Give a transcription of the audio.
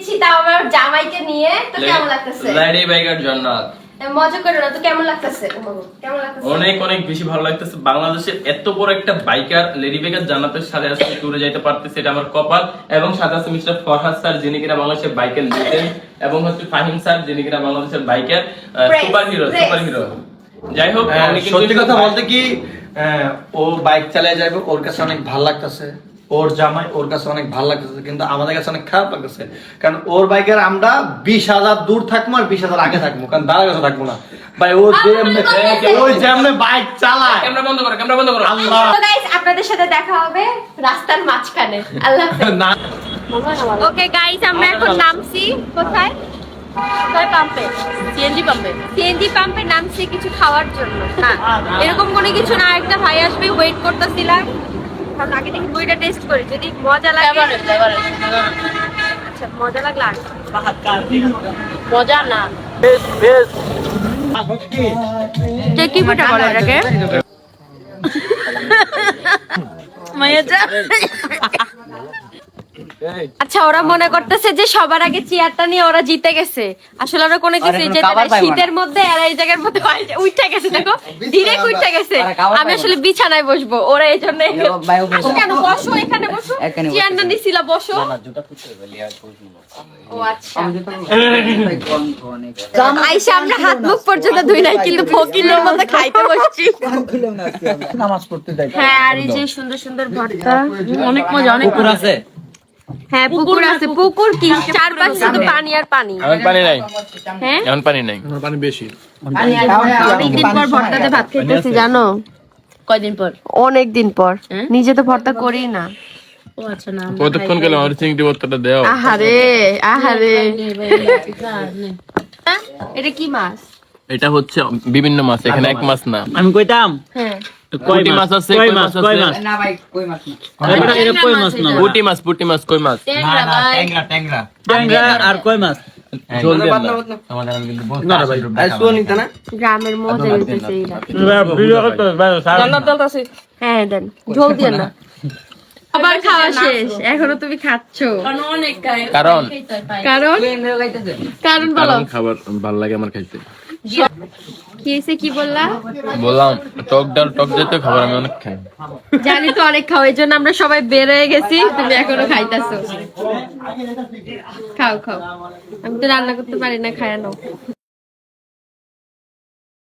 দিচ্ছি, তাও আবার জামাইকে নিয়ে। তো কেমন লাগতেছে? লেডি বাইকার জান্নাত, মজা করো না তো, কেমন লাগতেছে? কেমন লাগতেছে? অনেক অনেক বেশি ভালো লাগতেছে। বাংলাদেশের এত বড় একটা বাইকার লেডি বাইকার জান্নাতের সাথে আজকে ট্যুরে যাইতে পারতেছে, এটা আমার কপাল। এবং সাথে আছে মিস্টার ফরহাদ স্যার, যিনি কিনা বাংলাদেশের বাইকের লিজেন্ড, এবং হচ্ছে ফাহিম স্যার, যিনি কিনা বাংলাদেশের বাইকের সুপার হিরো। যাই হোক, সত্যি কথা বলতে কি, ও বাইক চালিয়ে যাবে, ওর কাছে অনেক ভালো লাগতেছে, ওর জামাই ওর কাছে অনেক ভালো লাগতেছে, কিন্তু আমাদের কাছে অনেক খারাপ লাগতেছে। কারণ ওর বাইকের আমরা 20,000 দূর থাকবো আর 20,000 আগে থাকবো, কারণ দাঁড়া কাছে থাকবো না ভাই। ওই যেমনে বাইক চালায়। ক্যামেরা বন্ধ করো, ক্যামেরা বন্ধ করো। আল্লাহ, তো গাইস, আপনাদের সাথে দেখা হবে রাস্তার মাঝখানে। আল্লাহ হাফেজ। না ওকে গাইস, আমরা এখন নামছি কোথায়? পাম্পে, সিএনজি পাম্পে নামছি কিছু খাওয়ার জন্য। না, এরকম কোনো কিছু না, একটা ভাই আসবে, ওয়েট করতেছিলাম। কারণ আগে থেকে বইটা টেস্ট করি, যদি মজা লাগে। আচ্ছা, মজা লাগলে আর মজা না। যে কি পিঠা বলে এটাকে? আচ্ছা, ওরা মনে করতেছে যে সবার আগে চেয়ারটা নিয়ে ওরা জিতে গেছে। আসলে ওরা কোনো কিছু শীতের মধ্যে আর এই জায়গার মধ্যে উঠে গেছে। দেখো, ডিরেক্ট উঠে গেছে। আমি আসলে বিছানায় বসবো, ওরা এই জন্য। কেন বসো, এখানে বসো, চেয়ার না নিছিলা, বসো। ও আচ্ছা, আইসা আমরা হাত মুখ পর্যন্ত ধুই নাই, কিন্তু ফকিরের মধ্যে খাইতে বসছি। নামাজ পড়তে যাই। হ্যাঁ, আর এই যে সুন্দর সুন্দর ভর্তা, অনেক মজা। অনেক পুকুর আছে। হ্যাঁ, পুকুর আছে। পুকুর কি, চারপাশে শুধু পানি আর পানি। এখন পানি নাই, হ্যাঁ, এখন পানি নাই। পানি বেশি। অনেকদিন পর ভর্তাতে ভাত খাইতেছি, জানো? কয়দিন পর? অনেক দিন পর। নিজে তো ভর্তা করি না। ও আচ্ছা, না কতক্ষণ গেল আমার চিংড়ি ভর্তাটা দেও। আহারে আহারে, এটা কি মাছ? এটা হচ্ছে বিভিন্ন মাছ, এখানে এক মাছ না। আমি কইতাম হ্যাঁ, পুঁটি মাছ আছে, কই মাছ আছে। না ভাই কই মাছ না, এটা কই মাছ না, পুঁটি মাছ, পুঁটি মাছ, কই মাছ। ট্যাংরা ভাই, ট্যাংরা আর কই মাছ। ঝোল দেন না। না ভাই, আইসো নিতে না। গ্রামের মজা নিতেছে এইরা। হ্যাঁ, দেন, ঝোল দিয়ে না। আবার খাওয়া শেষ, এখনো তুমি খাচ্ছো? অনেক খায়। কারণ কারণ কারণ বলো। খাবার ভালো লাগে আমার খাইতে। কি হয়েছে, কি বললা? বললাম টক ডাল, টক জাতীয় খাবার আমি অনেক খাই। জানি তো অনেক খাও, এই জন্য আমরা সবাই বের হয়ে গেছি, তুমি এখনো খাইতেছো। খাও খাও, আমি তো রান্না করতে পারি না, খায় নাও।